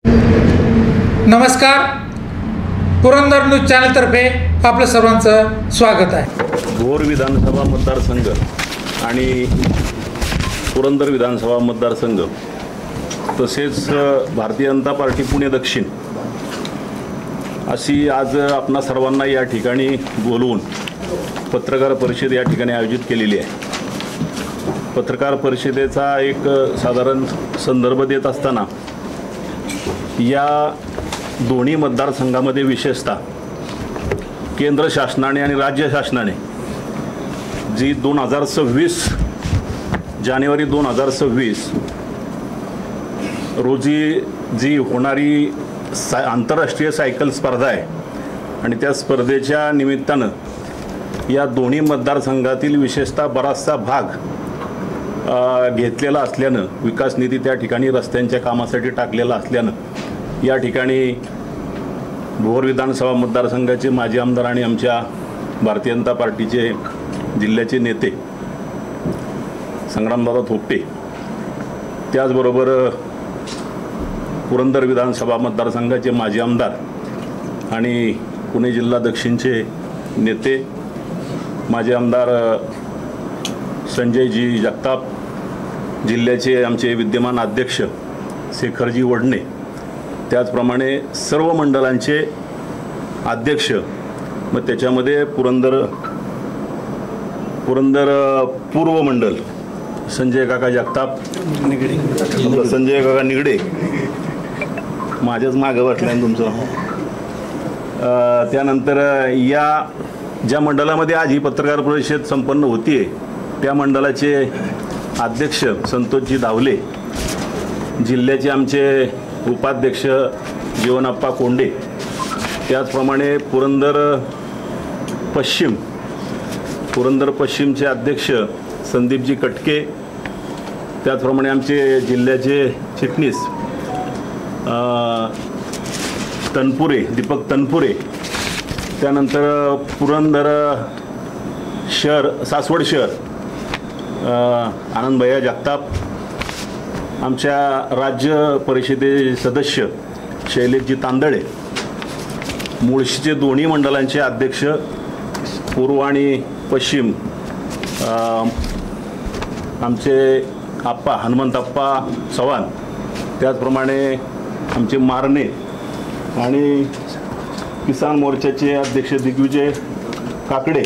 नमस्कार, पुरंदर न्यूज चॅनलतर्फे आपलं सर्वांचं स्वागत आहे। भोर विधानसभा मतदारसंघ आणि पुरंदर विधानसभा मतदारसंघ तसेच भारतीय जनता पार्टी पुणे दक्षिण अशी आज आपणा सर्वांना या ठिकाणी बोलवून पत्रकार परिषद या ठिकाणी आयोजित केलेली आहे। पत्रकार परिषदेचा एक साधारण संदर्भ देत असताना या दोन्ही मतदारसंघामध्ये विशेषतः केंद्र शासनाने आणि राज्य शासनाने जी 2026 जानेवारी 2026 रोजी जी होणारी आंतरराष्ट्रीय सायकल स्पर्धा आहे आणि त्या स्पर्धेच्या निमित्तानं या दोन्ही मतदारसंघातील विशेषतः बराचसा भाग घेतलेला असल्यानं विकास निधी त्या ठिकाणी रस्त्यांच्या कामासाठी टाकलेला असल्यानं या ठिकाणी भोर विधानसभा मतदारसंघाचे माजी आमदार आणि आमच्या भारतीय जनता पार्टीचे जिल्ह्याचे नेते संग्रामदादा थोपटे, त्याचबरोबर पुरंदर विधानसभा मतदारसंघाचे माजी आमदार आणि पुणे जिल्हा दक्षिणचे नेते माजी आमदार संजयजी जगताप, जिल्ह्याचे आमचे विद्यमान अध्यक्ष शेखरजी वडणे, त्याचप्रमाणे सर्व मंडळांचे अध्यक्ष, मग त्याच्यामध्ये पुरंदर पूर्व मंडल संजय काका जगताप निगडे, संजय काका निगडे, माझ्याच मागं वाटलं तुमचं। त्यानंतर या ज्या मंडळामध्ये आज ही पत्रकार परिषद संपन्न होती आहे त्या मंडळाचे अध्यक्ष संतोषजी धावले, जिल्ह्याचे आमचे उपाध्यक्ष जीवनाप्पा कोंडे, त्याचप्रमाणे पुरंदर पश्चिमचे अध्यक्ष संदीपजी कटके, त्याचप्रमाणे आमचे जिल्ह्याचे चिटणीस दीपक तनपुरे, त्यानंतर पुरंदर शहर सासवड शहर आनंदभैया जगताप, आमच्या राज्य परिषदेचे सदस्य शैलेशजी तांदळे, मुळशीचे दोन्ही मंडळांचे अध्यक्ष पूर्व आणि पश्चिम आमचे आप्पा हनुमंतप्पा चव्हाण, त्याचप्रमाणे आमचे मारणे आणि किसान मोर्चाचे अध्यक्ष दिग्विजय काकडे,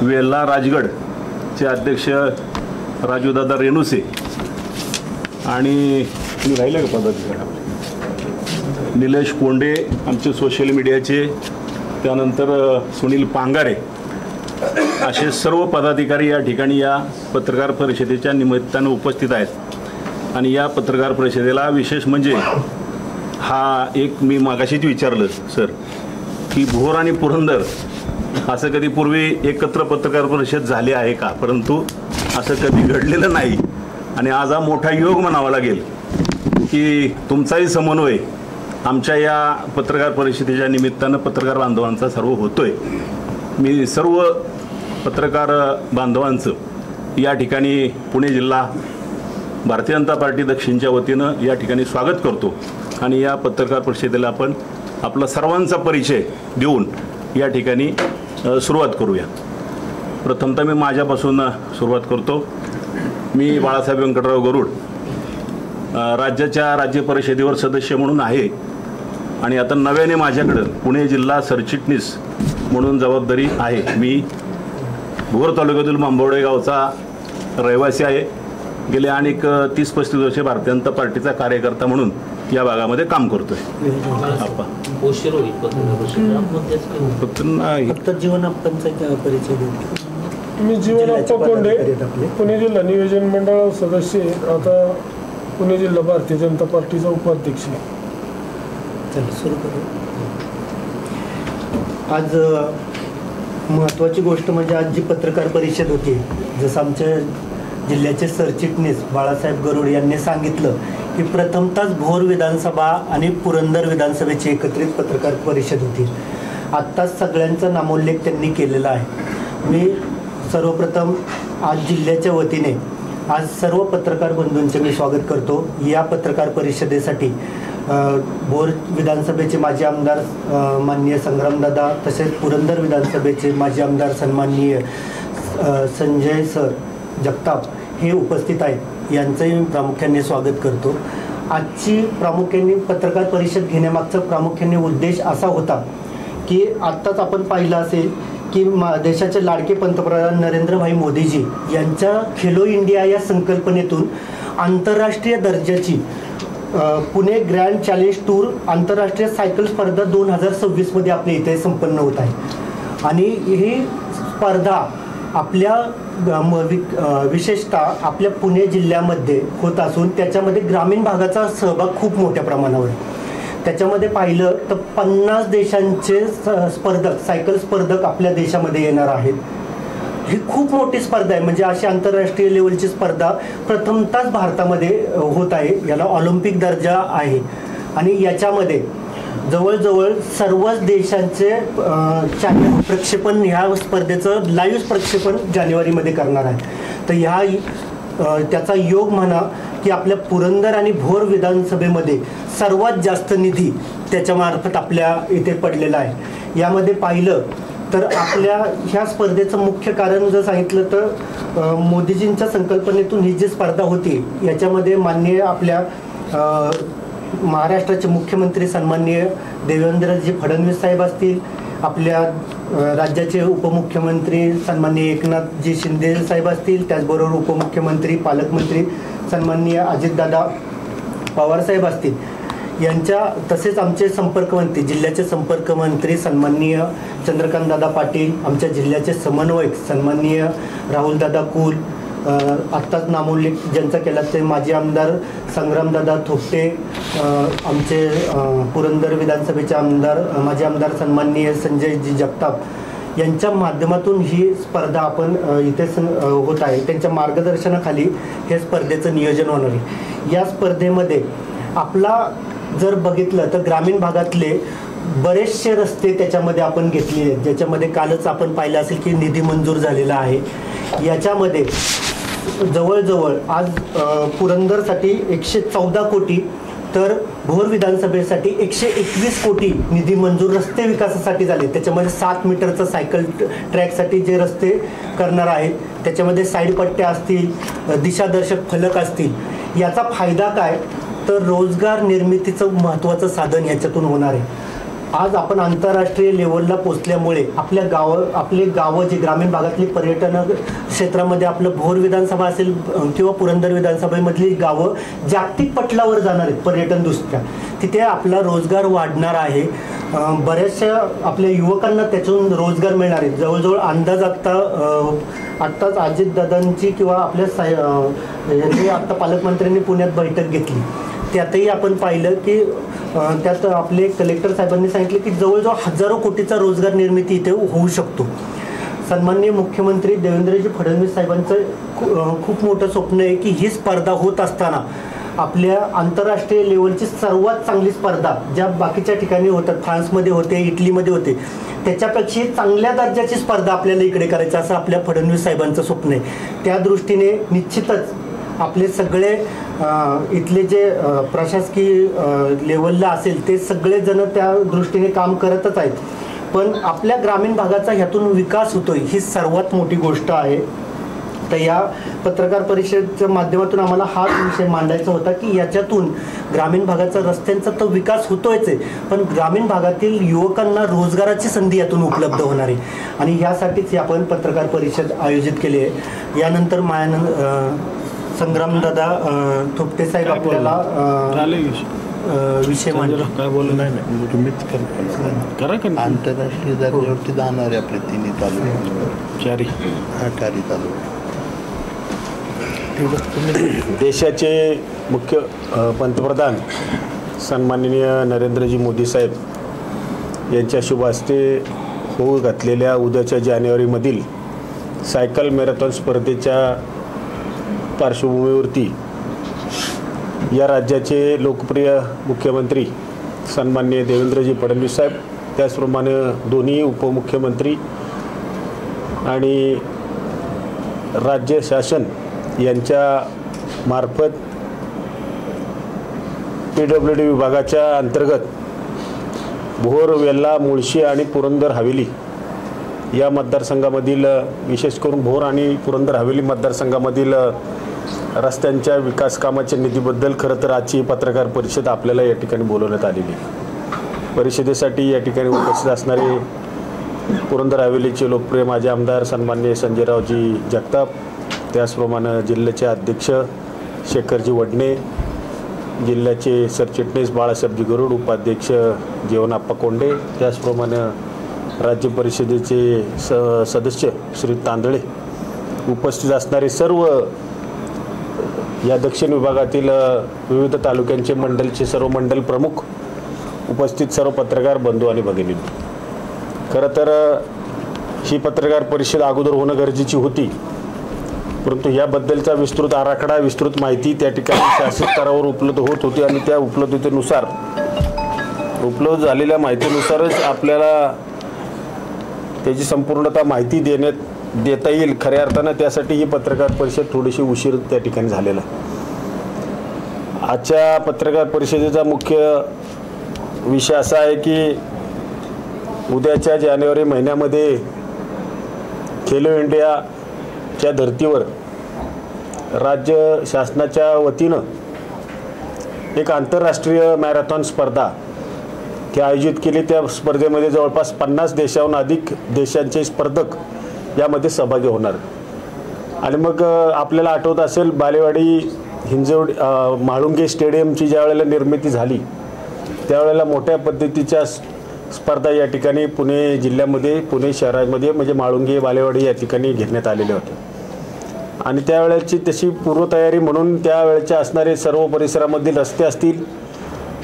वेल्हा राजगडचे अध्यक्ष राजूदादा रेणुसे आणि राहिले का पदाधिकारी निलेश कोंडे आमचे सोशल मीडियाचे, त्यानंतर सुनील पांगारे, असे सर्व पदाधिकारी या ठिकाणी या पत्रकार परिषदेच्या निमित्तानं उपस्थित आहेत। आणि या पत्रकार परिषदेला विशेष म्हणजे हा एक मी मागाशीच विचारलं सर की भोर आणि पुरंदर असं कधी पूर्वी एकत्र पत्रकार परिषद झाली आहे का, परंतु असं कधी घडलेलं नाही। आणि आज हा मोठा योग म्हणावा लागेल की तुमचाही समन्वय आमच्या या पत्रकार परिषदेच्या निमित्तानं पत्रकार बांधवांचा सर्व होतोय। मी सर्व पत्रकार बांधवांचं या ठिकाणी पुणे जिल्हा भारतीय जनता पार्टी दक्षिणच्या वतीनं या ठिकाणी स्वागत करतो आणि या पत्रकार परिषदेला आपण आपला सर्वांचा परिचय देऊन या ठिकाणी सुरुवात करूया। प्रथमतः मी माझ्यापासून सुरुवात करतो। मी बाळासाहेब व्यंकटराव गरुड राज्याच्या राज्य परिषदेवर सदस्य म्हणून आहे आणि आता नव्याने माझ्याकडं पुणे जिल्हा सरचिटणीस म्हणून जबाबदारी आहे। मी भोर तालुक्यातील मांबवडे गावचा रहिवासी आहे। गेले अनेक 30-35 वर्षे भारतीय जनता पार्टीचा कार्यकर्ता म्हणून या भागामध्ये काम करतोय। मी जीवनाप्पा कोंडे, पुणे जिल्हा नियोजन मंडळ सदस्य, आता पुणे जिल्हा भारतीय जनता पार्टीचा उपाध्यक्ष। सुरू करू। आज महत्त्वाची गोष्ट म्हणजे आज जी पत्रकार परिषद होती, जसं आमच्या जिल्ह्याचे सरचिटणीस बाळासाहेब गरुड यांनी सांगितलं की प्रथमतःच भोर विधानसभा आणि पुरंदर विधानसभेची एकत्रित पत्रकार परिषद होती। आत्ताच सगळ्यांचा नामोल्लेख त्यांनी केलेला आहे। मी सर्वप्रथम आज जिल्ह्याच्या वतीने आज सर्व पत्रकार बंधूंचे मी स्वागत करतो। या पत्रकार परिषदेसाठी भोर विधानसभेचे माजी आमदार माननीय संग्रामदादा, तसेच पुरंदर विधानसभेचे माजी आमदार सन्माननीय संजय सर जगताप हे उपस्थित आहेत. यांचंही मी प्रामुख्याने स्वागत करतो. आजची प्रामुख्याने पत्रकार परिषद घेण्यामागचा प्रामुख्याने उद्देश असा होता की आत्ताच आपण पाहिलं असेल की देशाचे लाडके पंतप्रधान नरेंद्रभाई मोदीजी यांच्या खेलो इंडिया या संकल्पनेतून आंतरराष्ट्रीय दर्जाची पुणे ग्रँड चॅलेंज टूर आंतरराष्ट्रीय सायकल स्पर्धा 2026मध्ये आपल्या इथे संपन्न होत आहे. आणि ही स्पर्धा आपल्या विशेषतः आपल्या पुणे जिल्ह्यामध्ये होत असून त्याच्यामध्ये ग्रामीण भागाचा सहभाग खूप मोठ्या प्रमाणावर आहे. त्याच्यामध्ये पाहिलं तर 50 देशांचे स्पर्धक सायकल स्पर्धक आपल्या देशामध्ये येणार आहेत. ही खूप मोठी स्पर्धा आहे. म्हणजे अशी आंतरराष्ट्रीय लेवलची स्पर्धा प्रथमतःच भारतामध्ये होत आहे. याला ऑलिम्पिक दर्जा आहे. आणि याच्यामध्ये जवळजवळ सर्वच देशांचे चॅनल प्रक्षेपण ह्या स्पर्धेचं लाईव्ह प्रक्षेपण जानेवारीमध्ये करणार आहे. तर त्याचा योग म्हणा की आपल्या पुरंदर आणि भोर विधानसभेमध्ये सर्वात जास्त निधी त्याच्यामार्फत आपल्या इथे पडलेला आहे. यामध्ये पाहिलं तर आपल्या ह्या स्पर्धेचं मुख्य कारण जर सांगितलं तर मोदीजींच्या संकल्पनेतून ही जी स्पर्धा होती याच्यामध्ये माननीय आपल्या महाराष्ट्राचे मुख्यमंत्री सन्माननीय देवेंद्रजी फडणवीस साहेब असतील, आपल्या राज्याचे उपमुख्यमंत्री सन्माननीय एकनाथजी शिंदे साहेब असतील, त्याचबरोबर उपमुख्यमंत्री पालकमंत्री सन्माननीय अजितदादा पवार साहेब असतील, यांच्या तसेच आमचे संपर्कमंत्री जिल्ह्याचे संपर्कमंत्री सन्माननीय चंद्रकांतदादा पाटील, आमच्या जिल्ह्याचे समन्वयक सन्माननीय राहुलदादा कुल, आत्ताच नामोल्लेख ज्यांचा केला ते माजी आमदार संग्रामदादा थोपटे, आमचे पुरंदर विधानसभेचे आमदार माजी आमदार सन्माननीय संजयजी जगताप यांच्या माध्यमातून ही स्पर्धा आपण इथे होत आहे. त्यांच्या मार्गदर्शनाखाली हे स्पर्धेचं नियोजन होणार आहे. या स्पर्धेमध्ये आपला जर बघितलं तर ग्रामीण भागातले बरेचसे रस्ते त्याच्यामध्ये आपण घेतलेले आहेत, ज्याच्यामध्ये कालच आपण पाहिलं असेल की निधी मंजूर झालेला आहे. याच्यामध्ये जवळजवळ आज पुरंदरसाठी 114 कोटी तर भोर विधानसभेसाठी 121 कोटी निधी मंजूर रस्ते विकासासाठी झाले. त्याच्यामध्ये 7 मीटरचं सायकल ट्रॅकसाठी जे रस्ते करणार आहेत त्याच्यामध्ये साईड पट्ट्या असतील, दिशादर्शक फलक असतील. याचा फायदा काय तर रोजगार निर्मितीचं महत्त्वाचं साधन ह्याच्यातून होणार आहे. आज आपण आंतरराष्ट्रीय लेवलला पोचल्यामुळे आपले गावं जे ग्रामीण भागातली पर्यटन क्षेत्रामध्ये आपलं भोर विधानसभा असेल किंवा पुरंदर विधानसभेमधली गावं जागतिक पटलावर जाणार आहेत पर्यटनदृष्ट्या. तिथे आपला रोजगार वाढणार आहे. बऱ्याचशा आपल्या युवकांना त्यातून रोजगार मिळणार आहे. जवळजवळ अंदाज आत्ताच अजितदादांची किंवा आपल्या आत्ता पालकमंत्र्यांनी पुण्यात बैठक घेतली, त्यातही आपण पाहिलं की त्यात आपले कलेक्टर साहेबांनी सांगितले की जवळजवळ हजारो कोटीचा रोजगार निर्मिती इथे होऊ शकतो. सन्माननीय मुख्यमंत्री देवेंद्रजी फडणवीस साहेबांचं खूप मोठं स्वप्न आहे की ही स्पर्धा होत असताना आपल्या आंतरराष्ट्रीय लेवलची सर्वात चांगली स्पर्धा ज्या बाकीच्या ठिकाणी होतात, फ्रान्समध्ये होते, इटलीमध्ये होते, त्याच्यापेक्षा चांगल्या दर्जाची स्पर्धा आपल्याला इकडे करायचं असं आपल्या फडणवीस साहेबांचं स्वप्न आहे. त्या दृष्टीने निश्चितच आपले सगळे इथले जे प्रशासकीय लेवलला असेल ते सगळेजण त्या दृष्टीने काम करतच आहेत. पण आपल्या ग्रामीण भागाचा ह्यातून विकास होतोय ही सर्वात मोठी गोष्ट आहे. तर या पत्रकार परिषदेच्या माध्यमातून आम्हाला हाच विषय मांडायचा होता की याच्यातून ग्रामीण भागाचा रस्त्यांचा तर विकास होतोयच आहे, पण ग्रामीण भागातील युवकांना रोजगाराची संधी यातून उपलब्ध होणार आहे. आणि यासाठीच आपण पत्रकार परिषद आयोजित केली आहे. यानंतर संग्रामदादा थोपटे साहेब आपल्याला विषय मांडला. काय बोललं नाही तुम्हीच करा का आंतरराष्ट्रीय दर्जावरती जाणार आहे आपले तिन्ही तालुके, चारी तालुके. देशाचे मुख्य पंतप्रधान सन्माननीय नरेंद्रजी मोदी साहेब यांच्या शुभ हस्ते होऊ घातलेल्या उद्याच्या जानेवारीमधील सायकल मॅरेथॉन स्पर्धेच्या पार्श्वभूमीवरती या राज्याचे लोकप्रिय मुख्यमंत्री सन्माननीय देवेंद्रजी फडणवीस साहेब, त्याचप्रमाणे दोन्ही उपमुख्यमंत्री आणि राज्य शासन यांच्या मार्फत PWD विभागाच्या अंतर्गत भोर, वेल्हा, मुळशी आणि पुरंदर हवेली या मतदारसंघामधील, विशेष करून भोर आणि पुरंदर हवेली मतदारसंघामधील रस्त्यांच्या विकास कामाच्या निधीबद्दल खरं तर आजची पत्रकार परिषद आपल्याला या ठिकाणी बोलवण्यात आलेली. परिषदेसाठी या ठिकाणी उपस्थित असणारे पुरंदर हवेलीचे लोकप्रिय माजी आमदार सन्माननीय संजयरावजी जगताप, त्याचप्रमाणे जिल्ह्याचे अध्यक्ष शेखरजी वडणे, जिल्ह्याचे सरचिटणीस बाळासाहेबजी गरुड, उपाध्यक्ष जीवनाप्पा कोंडे, त्याचप्रमाणे राज्य परिषदेचे सदस्य श्री तांदळे, उपस्थित असणारे सर्व या दक्षिण विभागातील विविध तालुक्यांचे मंडलचे सर्व मंडल प्रमुख, उपस्थित सर्व पत्रकार बंधू आणि भगिनी. खरं तर ही पत्रकार परिषद अगोदर होणं गरजेची होती, परंतु याबद्दलचा विस्तृत आराखडा, विस्तृत माहिती त्या ठिकाणी शासन स्तरावर उपलब्ध होत होती आणि त्या उपलब्धतेनुसार, उपलब्ध झालेल्या माहितीनुसारच आपल्याला त्याची संपूर्णतः माहिती देता येईल. खऱ्या अर्थानं त्यासाठी ही पत्रकार परिषद थोडीशी उशीर त्या ठिकाणी झालेला. आजच्या पत्रकार परिषदेचा मुख्य विषय असा आहे की उद्याच्या जानेवारी महिन्यामध्ये खेलो इंडियाच्या धर्तीवर राज्य शासनाच्या वतीनं एक आंतरराष्ट्रीय मॅरेथॉन स्पर्धा ती आयोजित केली. त्या स्पर्धेमध्ये जवळपास 50 देशाहून अधिक देशांचे स्पर्धक यामध्ये सहभागी होणार. आणि मग आपल्याला आठवत असेल, बालेवाडी हिंजवडी म्हाळुंगे स्टेडियमची ज्या वेळेला निर्मिती झाली त्यावेळेला मोठ्या पद्धतीच्या स्पर्धा या ठिकाणी पुणे जिल्ह्यामध्ये, पुणे शहरामध्ये म्हणजे म्हाळुंगे, बालेवाडी या ठिकाणी घेण्यात आलेल्या होत्या. आणि त्यावेळेची तशी पूर्वतयारी म्हणून त्यावेळेच्या असणारे सर्व परिसरामधील रस्ते असतील,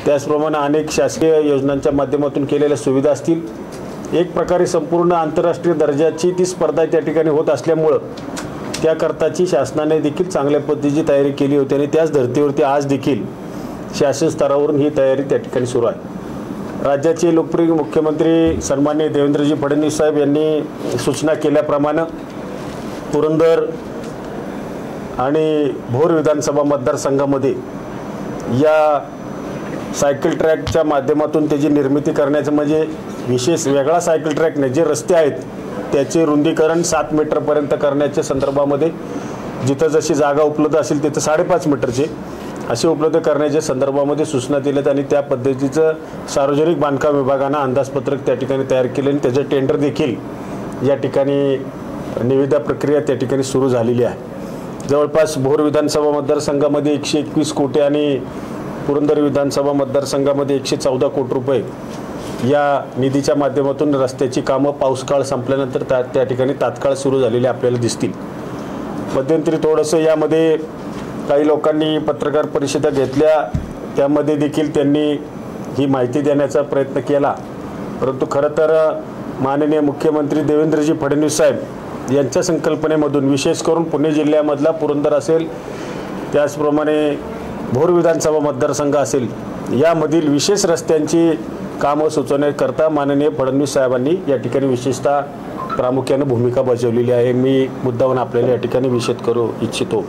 त्याचप्रमाणे अनेक शासकीय योजनांच्या माध्यमातून केलेल्या सुविधा असतील, एक प्रकारे संपूर्ण आंतरराष्ट्रीय दर्जाची ती स्पर्धा त्या ठिकाणी होत असल्यामुळं त्याकरताची शासनाने देखील चांगल्या पद्धतीची तयारी केली होती. आणि त्याच धर्तीवरती आज देखील शासन स्तरावरून ही तयारी त्या ठिकाणी सुरू आहे. राज्याचे लोकप्रिय मुख्यमंत्री सन्माननीय देवेंद्रजी फडणवीस साहेब यांनी सूचना केल्याप्रमाणे पुरंदर आणि भोर विधानसभा मतदारसंघामध्ये या सायकल ट्रॅकच्या माध्यमातून त्याची निर्मिती करण्याचं, म्हणजे विशेष वेगळा सायकल ट्रॅक नाही, जे रस्ते आहेत त्याचे रुंदीकरण 7 मीटरपर्यंत करण्याच्या संदर्भामध्ये जिथं जशी जागा उपलब्ध असेल तिथं 5.5 मीटरचे असे उपलब्ध करण्याच्या संदर्भामध्ये सूचना दिल्यात. आणि त्या पद्धतीचं सार्वजनिक बांधकाम विभागानं अंदाजपत्रक त्या ठिकाणी तयार केले आणि त्याचं टेंडर देखील या ठिकाणी निविदा प्रक्रिया त्या ठिकाणी सुरू झालेली आहे. जवळपास भोर विधानसभा मतदारसंघामध्ये 121 कोटी आणि पुरंदर विधानसभा मतदारसंघामध्ये 114 कोटी रुपये या निधीच्या माध्यमातून रस्त्याची कामं पाऊसकाळ संपल्यानंतर त्या ठिकाणी तात्काळ सुरू झालेली आपल्याला दिसतील. मध्यंतरी थोडंसं यामध्ये काही लोकांनी पत्रकार परिषदा घेतल्या, त्यामध्ये देखील त्यांनी ही माहिती देण्याचा प्रयत्न केला, परंतु खरं तर माननीय मुख्यमंत्री देवेंद्रजी फडणवीस साहेब यांच्या संकल्पनेमधून, विशेष करून पुणे जिल्ह्यामधला पुरंदर असेल, त्याचप्रमाणे भोर विधानसभा मतदारसंघ असेल, यामधील विशेष रस्त्यांची कामं सुचवण्याकरता माननीय फडणवीस साहेबांनी या ठिकाणी विशेषतः प्रामुख्याने भूमिका बजावलेली आहे. मी मुद्दाहून आपल्याला या ठिकाणी विशद करू इच्छितो.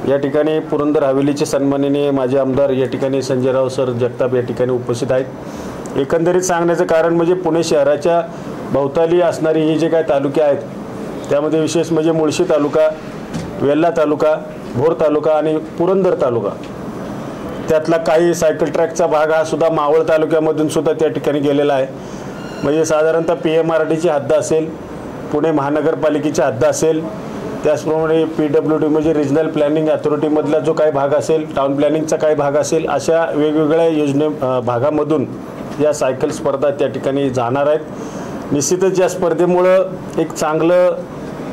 या ठिकाणी पुरंदर हवेलीचे सन्माननीय माजी आमदार या ठिकाणी संजयराव सर जगताप या ठिकाणी उपस्थित आहेत. एकंदरीत सांगण्याचं कारण म्हणजे पुणे शहराच्या भोवताली असणारी ही जे काय तालुके आहेत त्यामध्ये विशेष म्हणजे मुळशी तालुका, वेल्हा तालुका, भोर तालुका आणि पुरंदर तालुका, त्यातला काही सायकल ट्रॅकचा भाग हा सुद्धा मावळ तालुक्यामधून सुद्धा त्या ठिकाणी गेलेला आहे. म्हणजे साधारणतः PMRDची हद्द असेल, पुणे महानगरपालिकेची हद्द असेल, त्याचप्रमाणे PWD म्हणजे रिजनल प्लॅनिंग अथॉरिटीमधला जो काही भाग असेल, टाउन प्लॅनिंगचा काही भाग असेल, अशा वेगवेगळ्या भागामधून या सायकल स्पर्धा त्या ठिकाणी जाणार आहेत. निश्चितच या स्पर्धेमुळं एक चांगलं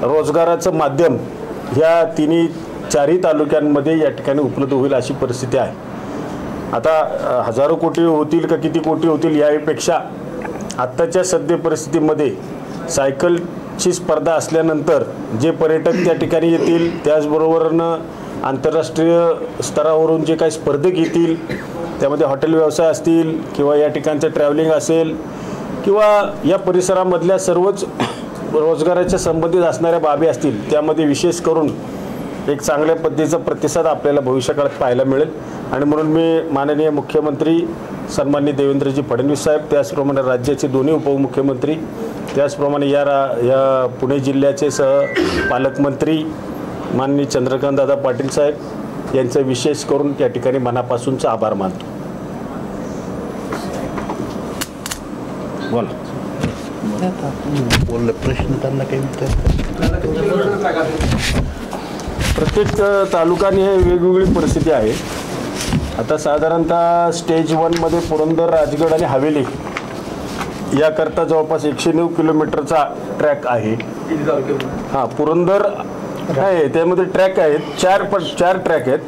रोजगाराचं माध्यम ह्या चारही तालुक्यांमध्ये या ठिकाणी उपलब्ध होईल अशी परिस्थिती आहे. आता हजारो कोटी होतील का किती कोटी होतील यापेक्षा आत्ताच्या सद्य परिस्थितीमध्ये सायकलची स्पर्धा असल्यानंतर जे पर्यटक त्या ठिकाणी येतील, त्याचबरोबरनं आंतरराष्ट्रीय स्तरावरून जे काही स्पर्धक येतील, त्यामध्ये हॉटेल व्यवसाय असतील किंवा या ठिकाणचं ट्रॅव्हलिंग असेल किंवा या परिसरामधल्या सर्वच रोजगाराच्या संबंधित असणाऱ्या बाबी असतील, त्यामध्ये विशेष करून एक चांगल्या पद्धतीचा प्रतिसाद आपल्याला भविष्यकाळात पाहायला मिळेल. आणि म्हणून मी माननीय मुख्यमंत्री सन्माननीय देवेंद्रजी फडणवीस साहेब, त्याचप्रमाणे राज्याचे दोन्ही उपमुख्यमंत्री, त्याचप्रमाणे या पुणे जिल्ह्याचे पालकमंत्री माननीय चंद्रकांतदादा पाटील साहेब यांचं विशेष करून त्या ठिकाणी मनापासूनचा आभार मानतो. बोला. बोलले प्रश्न त्यांना काही प्रत्येक तालुक्याने हे वेगवेगळी परिस्थिती आहे. आता साधारणतः स्टेज 1मध्ये पुरंदर, राजगड आणि हवेली याकरता जवळपास 109 किलोमीटरचा ट्रॅक आहे. हां, पुरंदर आहे त्यामध्ये ट्रॅक आहेत, चार ट्रॅक आहेत.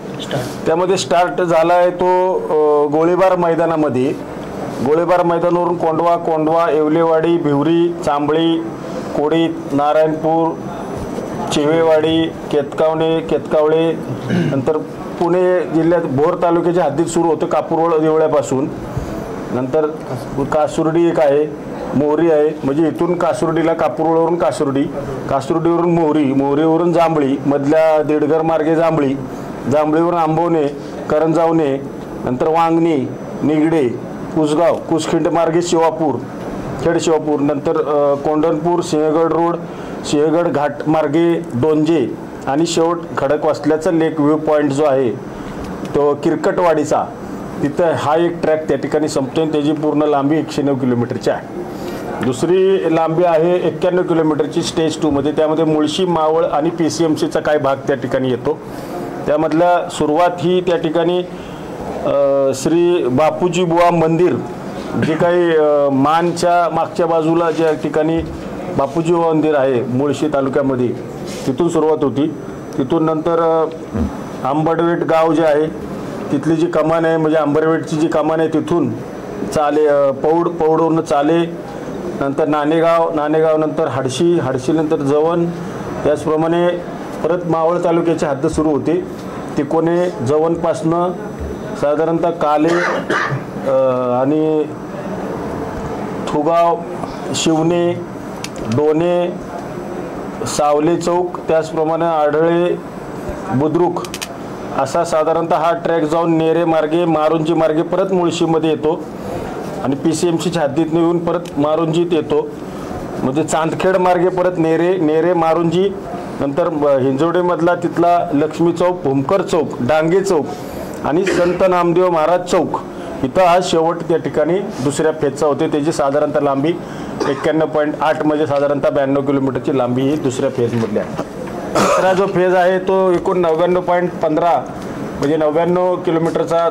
त्यामध्ये स्टार्ट झाला आहे तो गोळीबार मैदानामध्ये. गोळीबार मैदानावरून कोंडवा, येवलेवाडी, भिवरी, चांबळी, कोडीत, नारायणपूर, चिवेवाडी, केतकावळे, नंतर पुणे जिल्ह्यात भोर तालुक्याच्या हद्दीत सुरू होतं कापूरवळ देवळ्यापासून. नंतर कासुर्डी एक आहे, मोहरी आहे, म्हणजे इथून कासुर्डीला कापूरवळवरून कासुर्डीवरून मोहरीवरून जांभळी, मधल्या देडघर मार्गे जांभळीवरून आंबवणे, करंजावणे, नंतर वांगणी, निगडे, कुसगाव, कुसखिंड मार्गे खेड शिवापूर, नंतर कोंढणपूर, सिंहगड रोड, सिंहगड घाट मार्गे डोंजे आणि शेवट खडकवासल्याचा लेक व्ह्यू पॉईंट जो आहे तो किरकटवाडीचा, तिथं हा एक ट्रॅक त्या ठिकाणी संपतो. त्याची पूर्ण लांबी 109 किलोमीटरची आहे. दुसरी लांबी आहे 91 किलोमीटरची स्टेज 2मध्ये. त्यामध्ये मुळशी, मावळ आणि PCMCचा काही भाग त्या ठिकाणी येतो. त्यामधल्या सुरुवात ही त्या ठिकाणी श्री बापूजी बुवा मंदिर, जे काही मानच्या मागच्या बाजूला ज्या ठिकाणी बापूजी बुवा मंदिर आहे मुळशी तालुक्यामध्ये, तिथून सुरुवात होती. तिथून नंतर आंबडवेट गाव जे आहे तिथली जी कमान आहे, म्हणजे आंबरवेटची जी कमान आहे तिथून पौडवरून चाले, नंतर नाणेगाव नंतर हडशी नंतर जवण, त्याचप्रमाणे परत मावळ तालुक्याची हद्द सुरू होते. तिकोने जवणपासनं साधारणतः काले आणि थुगाव, शिवणे, डोणे, सावले चौक, त्याचप्रमाणे आढळे, बुद्रुक असा साधारणतः हा ट्रॅक जाऊन नेरे मार्गे, मारुंजी मार्गे परत मुळशीमध्ये येतो आणि PCMCच्या हद्दीत येऊन परत मारुंजीत येतो. म्हणजे चांदखेड मार्गे परत नेरे मारुंजी, नंतर हिंजवडीमधला तिथला लक्ष्मी चौक, भूमकर चौक, डांगे चौक आणि संत नामदेव महाराज चौक, इथं हा शेवट त्या ठिकाणी दुसऱ्या फेजचा होते. त्याची साधारणतः लांबी 91.8 म्हणजे साधारणतः 92 किलोमीटरची लांबी ही दुसऱ्या फेजमधली आहे. तिसरा जो फेज आहे तो एकूण 99.15 म्हणजे 99 किलोमीटरचा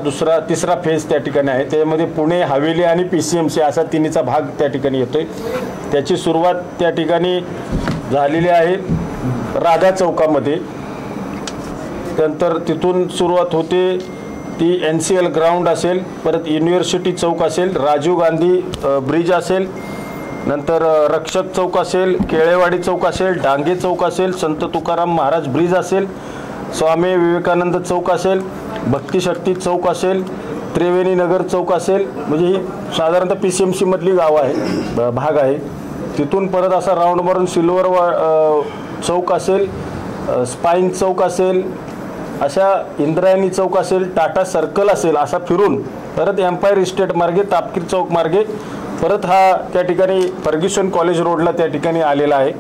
तिसरा फेज त्या ठिकाणी आहे. त्यामध्ये पुणे, हवेली आणि PCMC असा तिन्हीचा भाग त्या ठिकाणी येतोय. त्याची सुरुवात त्या ठिकाणी झालेली आहे राधा चौकामध्ये. त्यानंतर तिथून सुरुवात होते ती NCL ग्राउंड असेल, परत युनिव्हर्सिटी चौक असेल, राजीव गांधी ब्रिज असेल, नंतर रक्षक चौक असेल, केळेवाडी चौक असेल, डांगे चौक असेल, संत तुकाराम महाराज ब्रिज असेल, स्वामी विवेकानंद चौक असेल, भक्तिशक्ती चौक असेल, त्रिवेणी नगर चौक असेल. म्हणजे ही साधारणतः PCMC मधली गाव आहे, भाग आहे. तिथून परत असा राऊंड मारून सिल्वर चौक असेल, स्पाईन चौक असेल, अशा इंद्रायणी चौक असेल, टाटा सर्कल असेल, असा फिरून परत एम्पायर इस्टेट मार्गे, तापकीर चौक मार्गे परत हा त्या ठिकाणी फर्ग्युसन कॉलेज रोडला त्या ठिकाणी आलेला आहे.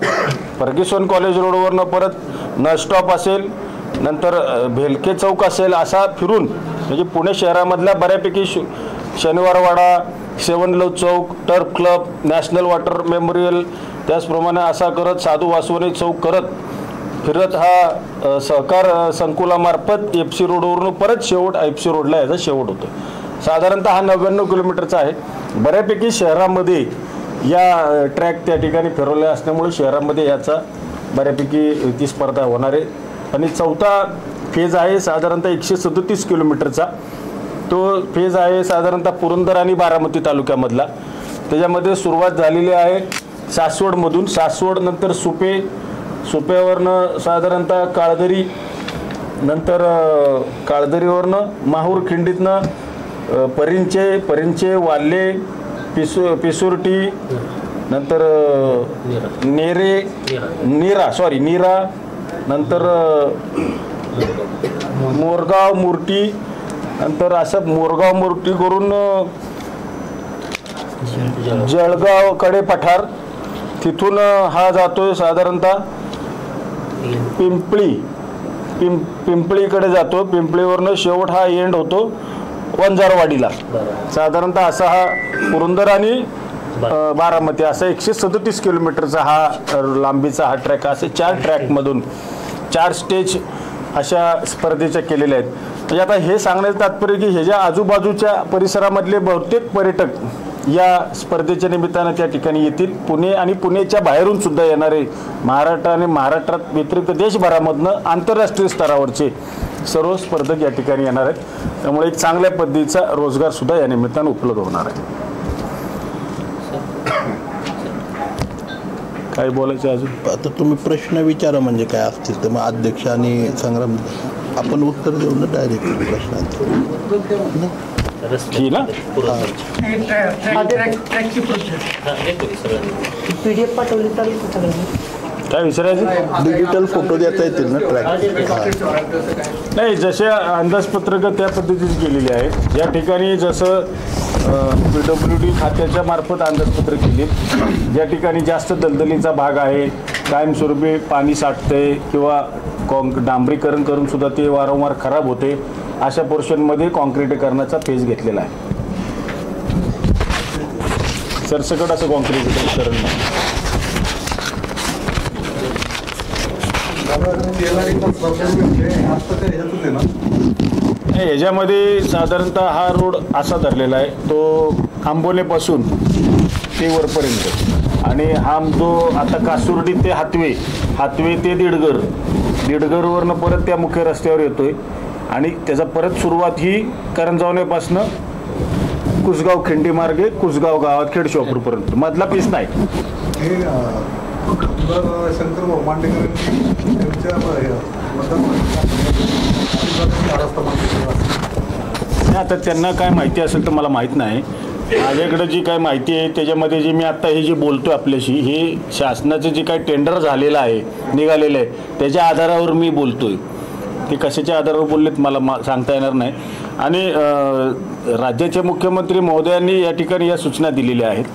फर्ग्युसन कॉलेज रोडवरनं परत नळस्टॉप असेल, नंतर भेलके चौक असेल, असा फिरून म्हणजे पुणे शहरामधल्या बऱ्यापैकी Shaniwarwada, seven love Chowk, turf club, national water memorial, त्याचप्रमाणे असा करत साधू वासवणे चौक करत फिरत हा सहकार संकुलामार्फत FC रोडवरून परत शेवट FC रोडला याचा शेवट होतो. साधारणतः हा 99 किलोमीटरचा आहे. बऱ्यापैकी शहरामध्ये या ट्रॅक त्या ठिकाणी फिरवल्या असल्यामुळे शहरामध्ये याचा बऱ्यापैकी ती स्पर्धा होणार आहे. आणि चौथा फेज आहे साधारणतः 137 किलोमीटरचा. तो फेज आहे साधारणतः पुरंदर आणि बारामती तालुक्यामधला. त्याच्यामध्ये सुरुवात झालेली आहे सासवडमधून, सासवड नंतर सुप्यावरनं साधारणतः काळदरी, नंतर काळदरीवरनं माहूर खिंडीतनं परिंचे, वाल्ले, पिसुर्टी, नंतर नीरा, नंतर मोरगाव मुर्टी, नंतर असं मोरगाव मुर्टी करून जळगावकडे पठार, तिथून हा जातोय साधारणतः पिंपळीकडे जातो, पिंपळीवरनं शेवट हा एंड होतो वंजारवाडीला. साधारणतः असा हा पुरंदर आणि बारामती असा 137 किलोमीटरचा हा लांबीचा हा ट्रॅक, असे 4 ट्रॅकमधून 4 स्टेज अशा स्पर्धेच्या केलेल्या आहेत. म्हणजे आता हे सांगण्याचं तात्पर्य की ह्याच्या आजूबाजूच्या परिसरामधले बहुतेक पर्यटक या स्पर्धेच्या निमित्तानं त्या ठिकाणी येतील. पुणे आणि पुण्याच्या बाहेरून सुद्धा येणारे महाराष्ट्र आणि महाराष्ट्रात व्यतिरिक्त देशभरामधनं आंतरराष्ट्रीय स्तरावरचे सर्व स्पर्धक या ठिकाणी येणार आहेत. त्यामुळे एक चांगल्या पद्धतीचा रोजगार सुद्धा या निमित्तानं उपलब्ध होणार आहे. काय बोलायचं अजून? आता तुम्ही प्रश्न विचारा म्हणजे काय असतील तर मग अध्यक्ष आणि संग्राम आपण उत्तर देऊ ना डायरेक्ट प्रश्नांचं. ही ना PDF पाठवली चालेल का सगळ्यांनी? काय विचारायचं? डिजिटल फोटो देता येतील ना ट्रॅक? नाही, जसे अंदाजपत्रक त्या पद्धतीने केलेली आहेत. या ठिकाणी जसं PWD खात्याच्या मार्फत अंदाजपत्रक केली, ज्या ठिकाणी जास्त दलदलीचा भाग आहे, कायमस्वरूपी पाणी साठतंय किंवा डांबरीकरण करून सुद्धा ते वारंवार खराब होते, अशा पोर्शनमध्ये कॉन्क्रिटीकरणाचा फेज घेतलेला आहे. सरसकट असं कॉन्क्रिटीकरण ह्याच्यामध्ये साधारणतः हा रोड असा धरलेला आहे, तो आंबोलेपासून ते वरपर्यंत, आणि हा जो आता कासुर्डी ते हातवे ते दीडगरवरनं परत त्या मुख्य रस्त्यावर येतोय, आणि त्याचा परत सुरुवात ही करंजावण्यापासनं कुसगाव खिंडी मार्गे कुसगाव गावात खेडशॉपूरपर्यंत मधला पीस नाही. शंकर मांडेकर आता त्यांना काय माहिती असेल तर मला माहीत नाही. माझ्याकडे जी काय माहिती आहे त्याच्यामध्ये जे मी आत्ता हे जे बोलतो आपल्याशी, हे शासनाचं जे काय टेंडर झालेलं आहे, निघालेलं आहे, त्याच्या आधारावर मी बोलतोय. ते कशाच्या आधारावर बोललेत मला सांगता येणार नाही. आणि राज्याचे मुख्यमंत्री महोदयांनी या ठिकाणी या सूचना दिलेल्या आहेत.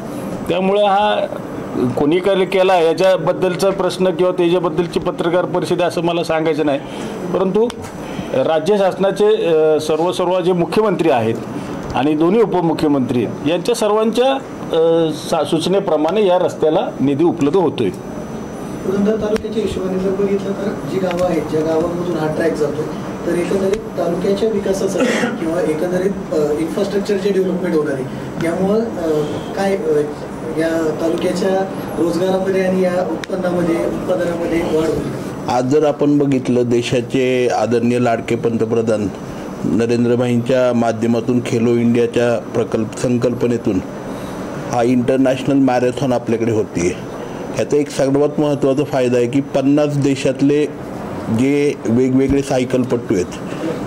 त्यामुळं हा कोणी केला याच्याबद्दलचा प्रश्न किंवा त्याच्याबद्दलची पत्रकार परिषद असं मला सांगायचं नाही, परंतु राज्य शासनाचे सर्व जे मुख्यमंत्री आहेत आणि दोन्ही उपमुख्यमंत्री आहेत, यांच्या सर्वांच्या सूचनेप्रमाणे या रस्त्याला निधी उपलब्ध होतोय. पुरंदर तालुक्याच्या हिशोबाने जर बघितलं तर जी गावं आहेत, ज्या गावांमधून हा ट्रॅक जातो, तर एकंदरीत तालुक्याच्या विकासासाठी किंवा एकंदरीत इन्फ्रास्ट्रक्चरचे डेव्हलपमेंट होणार आहे, यामुळं काय या तालुक्याच्या रोजगारामध्ये आणि या उत्पन्नामध्ये वाढ होईल. आज जर आपण बघितलं, देशाचे आदरणीय लाडके पंतप्रधान नरेंद्रभाईंच्या माध्यमातून खेलो इंडियाच्या संकल्पनेतून हा इंटरनॅशनल मॅरेथॉन आपल्याकडे होती. ह्याचा एक सर्वात महत्त्वाचा फायदा आहे की 50 देशातले जे वेगवेगळे सायकलपटू आहेत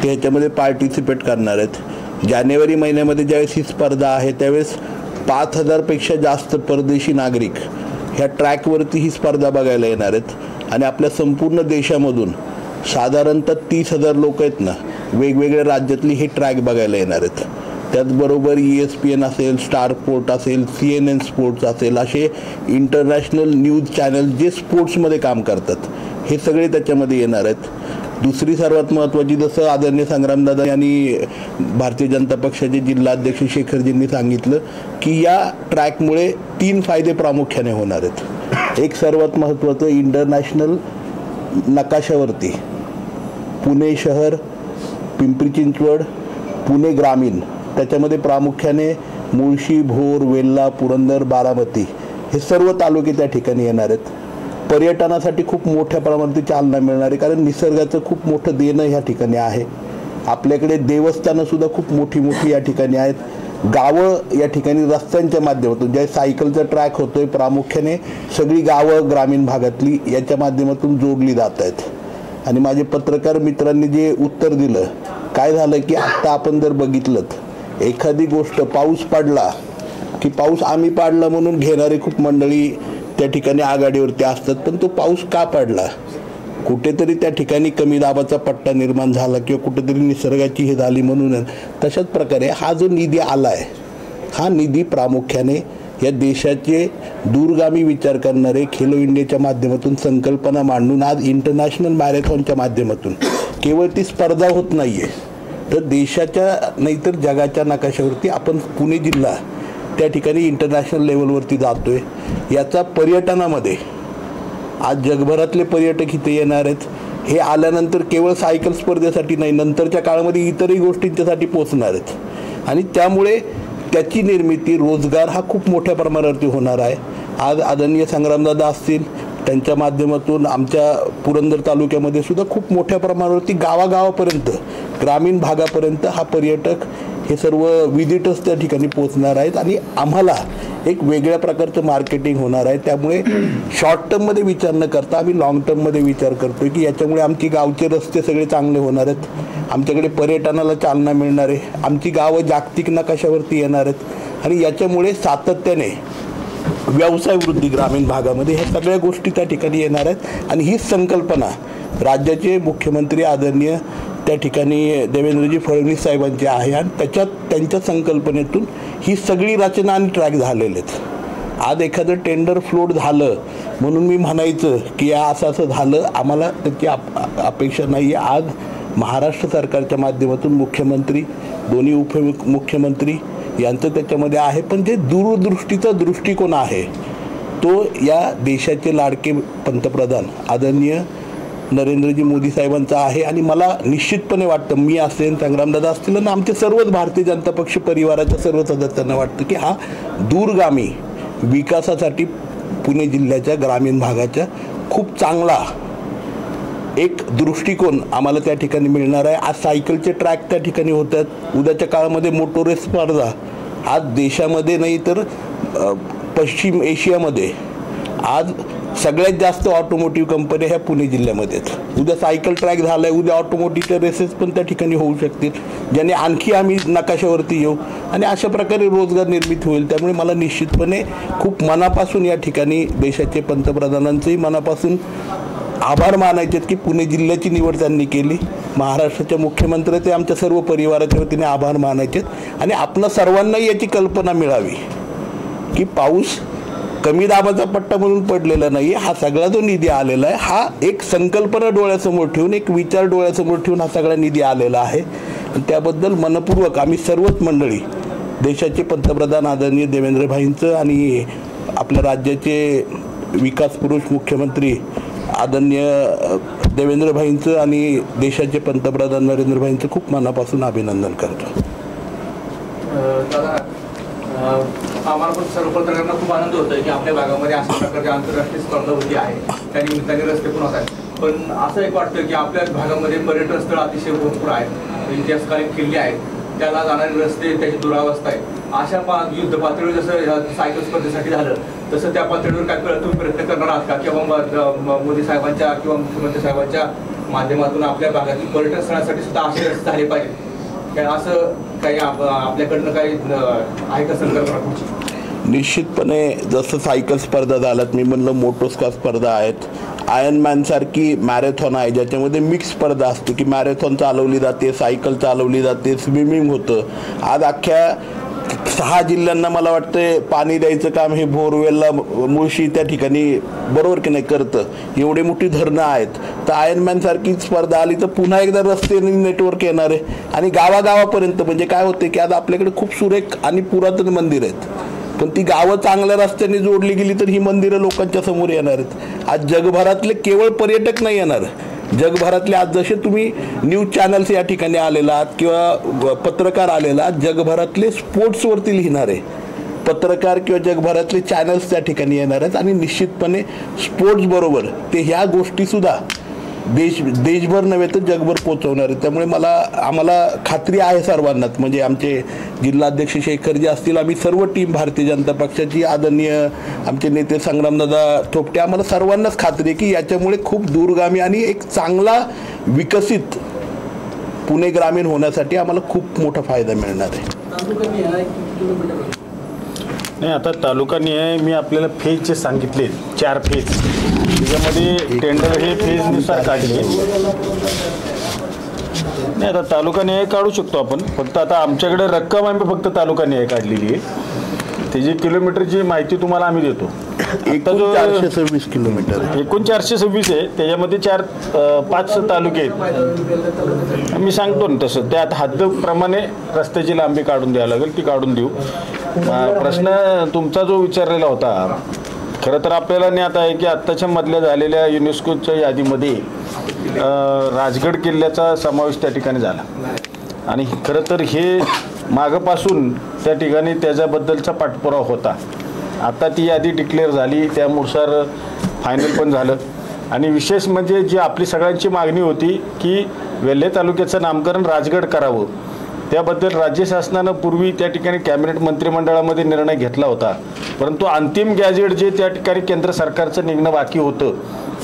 ते ह्याच्यामध्ये पार्टिसिपेट करणार आहेत. जानेवारी महिन्यामध्ये ज्यावेळेस ही स्पर्धा आहे त्यावेळेस 5000पेक्षा जास्त परदेशी नागरिक ह्या ट्रॅकवरती ही स्पर्धा बघायला येणार आहेत. आणि आपल्या संपूर्ण देशामधून साधारणतः 30,000 लोक आहेत ना, वेगवेगळ्या राज्यातली हे ट्रॅक बघायला येणार आहेत. त्याचबरोबर ESPN असेल, स्टार स्पोर्ट असेल, CNN स्पोर्ट्स असेल, असे इंटरनॅशनल न्यूज चॅनल जे स्पोर्ट्समध्ये काम करतात हे सगळे त्याच्यामध्ये येणार आहेत. दुसरी सर्वात महत्त्वाची, जसं आदरणीय संग्रामदादा यांनी भारतीय जनता पक्षाचे जिल्हाध्यक्ष शेखरजींनी सांगितलं की या ट्रॅकमुळे 3 फायदे प्रामुख्याने होणार आहेत. एक सर्वात महत्त्वाचं, इंटरनॅशनल नकाशावरती पुणे शहर, पिंपरी चिंचवड, पुणे ग्रामीण, त्याच्यामध्ये प्रामुख्याने मुळशी, भोर, वेल्हा, पुरंदर, बारामती हे सर्व तालुके त्या ठिकाणी येणार आहेत. पर्यटनासाठी खूप मोठ्या प्रमाणात चालना मिळणार आहे, कारण निसर्गाचं खूप मोठं देणं ह्या ठिकाणी आहे. आपल्याकडे देवस्थानंसुद्धा खूप मोठी मोठी या ठिकाणी आहेत. गावं या ठिकाणी रस्त्यांच्या माध्यमातून, ज्या सायकलचा ट्रॅक होतोय, प्रामुख्याने सगळी गावं ग्रामीण भागातली याच्या माध्यमातून जोडली जात आहेत. आणि माझे पत्रकार मित्रांनी जे उत्तर दिलं, काय झालं की आत्ता आपण जर बघितलं, एखादी गोष्ट पाऊस पडला की पाऊस आम्ही पाडला म्हणून घेणारे खूप मंडळी त्या ठिकाणी आघाडीवरती असतात, पण तो पाऊस का पडला कुठेतरी त्या ठिकाणी कमी दाबाचा पट्टा निर्माण झाला किंवा कुठेतरी निसर्गाची हे झाली म्हणून तशाच प्रकारे हा जो निधी आला आहे हा निधी प्रामुख्याने या देशाचे दूरगामी विचार करणारे खेलो इंडियाच्या माध्यमातून संकल्पना मांडून आज इंटरनॅशनल मॅरेथॉनच्या माध्यमातून केवळ ती स्पर्धा होत नाही आहे तर देशाच्या नाहीतर जगाच्या नकाशावरती आपण पुणे जिल्हा त्या ठिकाणी इंटरनॅशनल लेवलवरती जातो आहे. याचा पर्यटनामध्ये आज जगभरातले पर्यटक इथे येणार आहेत. हे आल्यानंतर केवळ सायकल स्पर्धेसाठी नाही नंतरच्या काळामध्ये इतरही गोष्टींच्यासाठी पोचणार आहेत आणि त्यामुळे त्याची निर्मिती रोजगार हा खूप मोठ्या प्रमाणावरती होणार आहे. आज आदरणीय संग्रामदादा असतील त्यांच्या माध्यमातून आमच्या पुरंदर तालुक्यामध्ये सुद्धा खूप मोठ्या प्रमाणावरती गावागावापर्यंत ग्रामीण भागापर्यंत हा पर्यटक हे सर्व विजिटर्स त्या ठिकाणी पोचणार आहेत आणि आम्हाला एक वेगळ्या प्रकारचं मार्केटिंग होणार आहे. त्यामुळे शॉर्ट टर्ममध्ये विचार न करता आम्ही लाँग टर्ममध्ये विचार करतो की याच्यामुळे आमची गावचे रस्ते सगळे चांगले होणार आहेत, आमच्याकडे पर्यटनाला चालना मिळणार आहे, आमची गावं जागतिक नकाशावरती येणार आहेत आणि याच्यामुळे सातत्याने व्यवसाय वृद्धी ग्रामीण भागामध्ये ह्या सगळ्या गोष्टी त्या ठिकाणी येणार आहेत. आणि हीच संकल्पना राज्याचे मुख्यमंत्री आदरणीय त्या ठिकाणी देवेंद्रजी फडणवीस साहेबांची आहे आणि त्यांच्या संकल्पनेतून ही सगळी रचना आणि ट्रॅक झालेले आहेत. आज एखादं टेंडर फ्लोट झालं म्हणून मी म्हणायचं की असं झालं आम्हाला त्याची अपेक्षा नाही आहे. आज महाराष्ट्र सरकारच्या माध्यमातून मुख्यमंत्री दोन्ही उपमुख्यमंत्री यांचं त्याच्यामध्ये आहे पण जे दूरदृष्टीचा दृष्टिकोन आहे तो या देशाचे लाडके पंतप्रधान आदरणीय नरेंद्रजी मोदी साहेबांचा आहे. आणि मला निश्चितपणे वाटतं मी असेल संग्रामदादा असतील आणि आमचे सर्वच भारतीय जनता पक्ष परिवाराच्या सर्व सदस्यांना वाटतं की हा दूरगामी विकासासाठी पुणे जिल्ह्याच्या ग्रामीण भागाच्या खूप चांगला एक दृष्टिकोन आम्हाला त्या ठिकाणी मिळणार आहे. आज सायकलचे ट्रॅक त्या ठिकाणी होतात, उद्याच्या काळामध्ये मोटो रेस स्पर्धा आज देशामध्ये नाही तर पश्चिम एशियामध्ये आज सगळ्यात जास्त ऑटोमोटिव्ह कंपन्या ह्या पुणे जिल्ह्यामध्ये आहेत. उद्या सायकल ट्रॅक झाला आहे, उद्या ऑटोमोटिव्हच्या रेसेस पण त्या ठिकाणी होऊ शकतील ज्याने आणखी आम्ही नकाशावरती येऊ आणि अशा प्रकारे रोजगार निर्मिती होईल. त्यामुळे मला निश्चितपणे खूप मनापासून या ठिकाणी देशाचे पंतप्रधानांचंही मनापासून आभार मानायचे की पुणे जिल्ह्याची निवड त्यांनी केली. महाराष्ट्राच्या मुख्यमंत्र्याचे आमच्या सर्व परिवाराच्या वतीने आभार मानायचे आणि आपल्या सर्वांनाही याची कल्पना मिळावी की पाऊस कमी दाबाचा पट्टा म्हणून पडलेला नाही. हा सगळा जो निधी आलेला आहे हा एक संकल्पना डोळ्यासमोर ठेवून एक विचार डोळ्यासमोर ठेवून हा सगळा निधी आलेला आहे आणि त्याबद्दल मनपूर्वक आम्ही सर्वच मंडळी देशाचे पंतप्रधान आदरणीय देवेंद्रभाईंचं आणि आपल्या राज्याचे विकास पुरुष मुख्यमंत्री आदरणीय देवेंद्रभाईंचं आणि देशाचे पंतप्रधान नरेंद्रभाईंचं खूप मनापासून अभिनंदन करतो. दादा आम्हाला पण सर्व पत्रकारांना खूप आनंद होतोय की आपल्या भागामध्ये अशा प्रकारची आंतरराष्ट्रीय स्पर्धा होती आहे त्या निमित्ताने रस्ते पण होत आहेत. पण असं एक वाटतं की आपल्या भागामध्ये पर्यटन स्थळ अतिशय भरपूर आहेत, इतिहासकालीन किल्ले आहेत, त्याला जाणारे रस्ते त्याची दुरावस्था आहे. अशा युद्ध पातळीवर जसं सायकल स्पर्धेसाठी झालं तसं त्या पातळीवर काय तुम्ही प्रयत्न करणार आहात का किंवा मोदी साहेबांच्या किंवा मुख्यमंत्री साहेबांच्या माध्यमातून आपल्या भागातील पर्यटन स्थळासाठी सुद्धा असे रस्ते झाले पाहिजे काय असं काही आपल्याकडनं काही आहे का संकल्पना तुमची? निश्चितपणे जसं सायकल स्पर्धा झाल्यात मी म्हणलं मोटोस्का स्पर्धा आहेत, आयर्नमॅन सारखी मॅरेथॉन आहे ज्याच्यामध्ये मिक्स स्पर्धा असते की मॅरेथॉन चालवली जाते, सायकल चालवली जाते, स्विमिंग होतं. आज अख्ख्या 6 जिल्ह्यांना मला वाटतं पाणी द्यायचं काम हे बोरवेलला मुळशी त्या ठिकाणी बरोबर की नाही करतं. एवढी मोठी धरणं आहेत तर आयर्नमॅन सारखी स्पर्धा आली तर पुन्हा एकदा रस्ते नेटवर्क येणार आहे आणि गावागावापर्यंत म्हणजे काय होते की आज आपल्याकडे खूप सुरेख आणि पुरातन मंदिर आहेत पण ती गावं चांगल्या रस्त्याने जोडली गेली तर ही मंदिरं लोकांच्या समोर येणार आहेत. आज जगभरातले केवळ पर्यटक नाही येणार, जगभरातले आज जसे तुम्ही न्यूज चॅनल्स या ठिकाणी आलेला आहात किंवा पत्रकार आलेला आहात, जगभरातले स्पोर्ट्सवरती लिहिणारे पत्रकार किंवा जगभरातले चॅनल्स त्या ठिकाणी येणार आहेत आणि निश्चितपने स्पोर्ट्स बरोबर ते ह्या गोष्टीसुद्धा देशभर नव्हे तर जगभर पोहोचवणार आहेत. त्यामुळे आम्हाला खात्री आहे सर्वांनाच म्हणजे आमचे जिल्हाध्यक्ष शेखरजी असतील, आम्ही सर्व टीम भारतीय जनता पक्षाची आदरणीय आमचे नेते संग्रामदादा थोपटे आम्हाला सर्वांनाच खात्री आहे की याच्यामुळे खूप दूरगामी आणि एक चांगला विकसित पुणे ग्रामीण होण्यासाठी आम्हाला खूप मोठा फायदा मिळणार आहे. नाही आता तालुका निहाय मी आपल्याला फेजचे सांगितले 4 फेज त्याच्यामध्ये टेंडर हे फेजनुसार काढले. नाही आता तालुका न्याय काढू शकतो आपण, फक्त आता आमच्याकडे रक्कम आम्ही फक्त तालुका न्याय काढलेली आहे. त्याची किलोमीटरची माहिती तुम्हाला आम्ही देतो. एकूण 426 किलोमीटर, एकूण 426 आहे. त्याच्यामध्ये 5 तालुके आहेत. मी सांगतो ना तसं, त्या हद्दप्रमाणे रस्त्याची लांबी काढून द्यावी लागेल, ती काढून देऊ. प्रश्न तुमचा जो विचारलेला होता, खरं तर आपल्याला ज्ञात आहे की आत्ताच्या मधल्या झालेल्या युनेस्कोच्या यादीमध्ये राजगड किल्ल्याचा समावेश त्या ठिकाणी झाला. आणि खरं तर हे मागपासून त्या ठिकाणी त्याच्याबद्दलचा पाठपुरावा होता. आता ती यादी डिक्लेअर झाली, त्यानुसार फायनल पण झालं. आणि विशेष म्हणजे जी आपली सगळ्यांची मागणी होती की वेल्हे तालुक्याचं नामकरण राजगड करावं, त्याबद्दल राज्य शासनानं पूर्वी त्या ठिकाणी कॅबिनेट मंत्रिमंडळामध्ये निर्णय घेतला होता. परंतु अंतिम गॅजेट जे त्या ठिकाणी केंद्र सरकारचं निघणं बाकी होतं,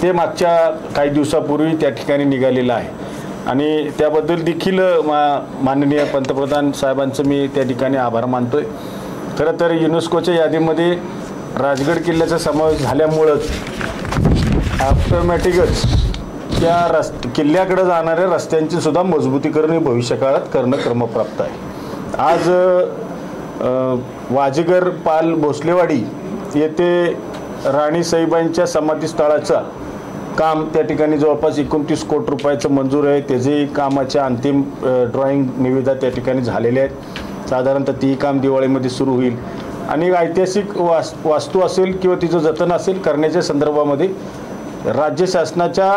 ते मागच्या काही दिवसापूर्वी त्या ठिकाणी निघालेलं आहे. आणि त्याबद्दल देखील माननीय पंतप्रधान साहेबांचं मी त्या ठिकाणी आभार मानतोय. खरं तर युनेस्कोच्या यादीमध्ये राजगड किल्ल्याचा समावेश झाल्यामुळंच ऑटोमॅटिकच त्या किल्ल्याकडे जाणाऱ्या रस्त्यांची सुद्धा मजबूतीकरण हे भविष्यकाळात करणं क्रमप्राप्त आहे. आज वाजेगर पाल भोसलेवाडी येथे राणी साईबाईंच्या समाधीस्थळाचा काम त्या ठिकाणी जवळपास 29 कोटी रुपयाचं मंजूर आहे. त्याचेही कामाच्या अंतिम ड्रॉइंग निविदा त्या ठिकाणी झालेल्या आहेत. साधारणतः तीही काम दिवाळीमध्ये सुरू होईल. आणि ऐतिहासिक वास्तू असेल किंवा तिचं जतन असेल करण्याच्या संदर्भामध्ये राज्य शासनाच्या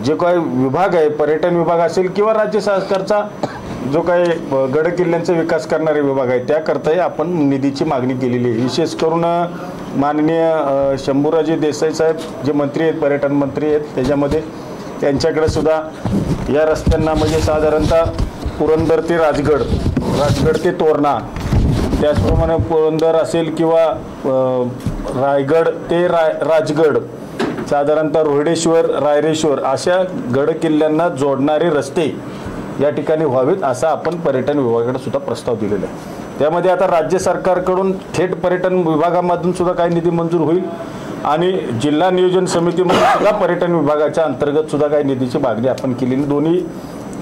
जे काही विभाग आहे, पर्यटन विभाग असेल किंवा राज्य सरकारचा जो काही गड किल्ल्यांचा विकास करणारे विभाग आहे, त्याकरताही आपण निधीची मागणी केलेली आहे. विशेष करून माननीय शंभूराजे देसाई साहेब जे मंत्री आहेत, पर्यटन मंत्री आहेत, त्याच्यामध्ये त्यांच्याकडे सुद्धा या रस्त्यांना म्हणजे साधारणतः पुरंदर ते राजगड, राजगड ते तोरणा, त्याचप्रमाणे पुरंदर असेल किंवा रायगड ते राजगड, साधारणतः रोहिडेश्वर, रायरेश्वर अशा गड किल्ल्यांना जोडणारे रस्ते या ठिकाणी व्हावेत असा आपण पर्यटन विभागाकडे सुद्धा प्रस्ताव दिलेला आहे. त्यामध्ये आता राज्य सरकारकडून थेट पर्यटन विभागामधून सुद्धा काही निधी मंजूर होईल आणि जिल्हा नियोजन समितीमध्ये सुद्धा पर्यटन विभागाच्या अंतर्गत सुद्धा काही निधीची मागणी आपण केलेली दोन्ही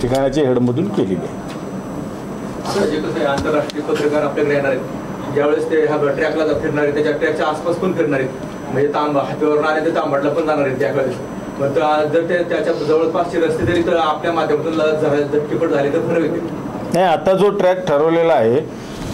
ठिकाणाच्या हेडमधून केलेली आहे. जे कसं आहे, आंतरराष्ट्रीय पत्रकार आपल्याकडे येणार आहेत, ज्यावेळेस ते ह्या ट्रॅकला फिरणार आहेत, त्याच्या ट्रॅकच्या आसपास पण फिरणार आहेत, म्हणजे हातीवरून आले ते तांबडला पण जाणार आहेत त्यावेळेस. मग जर ते त्याच्या जवळपासचे रस्ते जरी तर आपल्या माध्यमातून झटकेपट झाले तर फरक येते. नाही, आता जो ट्रॅक ठरवलेला आहे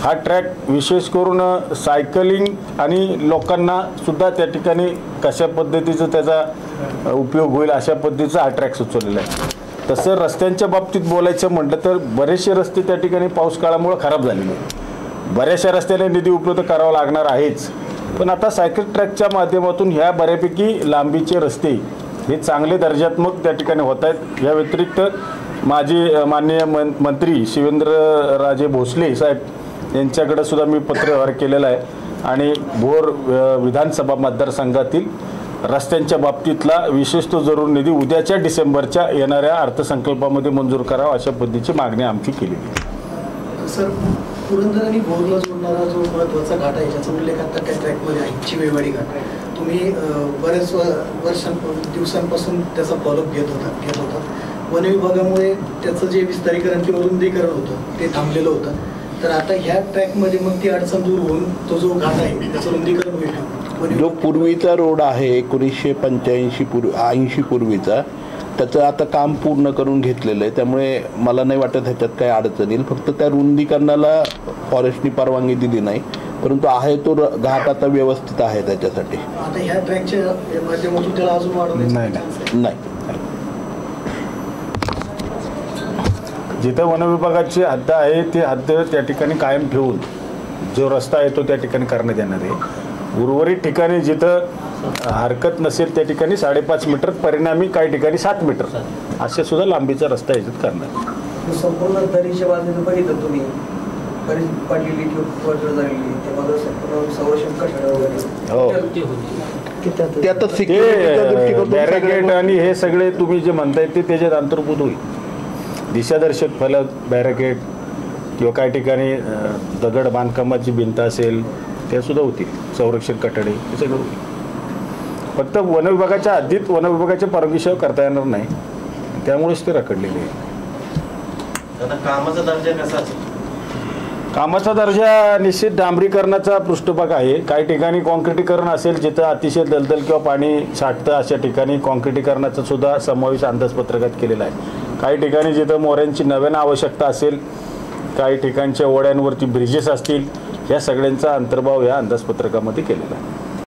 हा ट्रॅक विशेष करून सायकलिंग आणि लोकांना सुद्धा त्या ठिकाणी कशा पद्धतीचं त्याचा उपयोग होईल अशा पद्धतीचा हा ट्रॅक सुचवलेला आहे. तसं रस्त्यांच्या बाबतीत बोलायचं म्हटलं तर बरेचसे रस्ते त्या ठिकाणी पाऊस काळामुळे खराब झालेले आहेत. बऱ्याचशा रस्त्याला निधी उपलब्ध करावा लागणार आहेच, पण आता सायकल ट्रॅकच्या माध्यमातून ह्या बऱ्यापैकी लांबीचे रस्ते हे चांगले दर्जात्मक त्या ठिकाणी होत आहेत. या व्यतिरिक्त माननीय मंत्री शिवेंद्रराजे भोसले साहेब यांच्याकडे सुद्धा मी पत्रव्यवहार केलेला आहे आणि भोर विधानसभा मतदारसंघातील रस्त्यांच्या बाबतीतला विशेषतः जरूर निधी उद्याच्या डिसेंबरच्या येणाऱ्या अर्थसंकल्पामध्ये मंजूर करावा अशा पद्धतीची मागणी आमची केली आहे. सर, पुरंदर आणि भोरला जोडणारा जो महत्त्वाचा घाट आहे ज्याचा उल्लेख आता त्या ट्रॅकमध्ये आहे, चिवेवाडी घाट, तुम्ही बरेच दिवसांपासून त्याचा फॉलोअप घेत होता. वन विभागामुळे त्याचं जे विस्तारीकरण किंवा रुंदीकरण होतं ते थांबलेलं होतं. तर आता ह्या ट्रॅकमध्ये मग ती अडचण दूर होऊन तो जो घाट आहे त्याचं रुंदीकरण होईल. जो पूर्वीचा रोड आहे 1985 पूर्वीचा, त्याचं आता काम पूर्ण करून घेतलेलं आहे. त्यामुळे मला नाही वाटत ह्याच्यात काही अडचण येईल. फक्त त्या रुंदीकरणाला फॉरेस्टनी परवानगी दिली नाही, परंतु आहे तो घाट आता व्यवस्थित आहे त्याच्यासाठी. आता ह्या ट्रॅकच्या माध्यमातून त्याला अजून वाढवण्याचं नाही. जिथं वनविभागाची हद्द आहे ती हद्द त्या ठिकाणी कायम ठेवून जो रस्ता आहे तो त्या ठिकाणी करण्यात येणार आहे. उर्वरित ठिकाणी जिथं हरकत नसेल त्या ठिकाणी 5.5 मीटर, परिणामी काही ठिकाणी 7 मीटर असे सुद्धा लांबीचा रस्ता याच्यात करणार. संपूर्ण दरीच्या बाजूने बघितलं तुम्ही बरीच पडलेली किंवा झालेली त्यामध्ये संपूर्ण संरक्षण कठडा वगैरे ते आता बॅरिकेड आणि हे सगळे तुम्ही जे म्हणताय ते त्याच्यात अंतर्भूत होईल. दिशादर्शक फलक, बॅरिकेड किंवा काही ठिकाणी दगड बांधकामाची भिंत असेल त्या सुद्धा होतील, संरक्षण कठडे हे सगळं होईल. फक्त वन विभागाच्या हद्दीत वन विभागाच्या परवानगीशिवाय करता येणार नाही, त्यामुळेच ते रखडलेले आहे. आता कामाचा दर्जा कसा असेल? कामाचा दर्जा निश्चित डांबरीकरणाचा पृष्ठभाग आहे. काही ठिकाणी कॉन्क्रिटीकरण असेल, जिथं अतिशय दलदल किंवा पाणी साठतं अशा ठिकाणी कॉन्क्रिटीकरणाचा सुद्धा समावेश अंदाजपत्रकात केलेला आहे. काही ठिकाणी जिथं मोऱ्यांची नव्यानं आवश्यकता असेल, काही ठिकाणच्या ओढ्यांवरती ब्रिजेस असतील, या सगळ्यांचा अंतर्भाव या अंदाजपत्रकामध्ये केलेला आहे.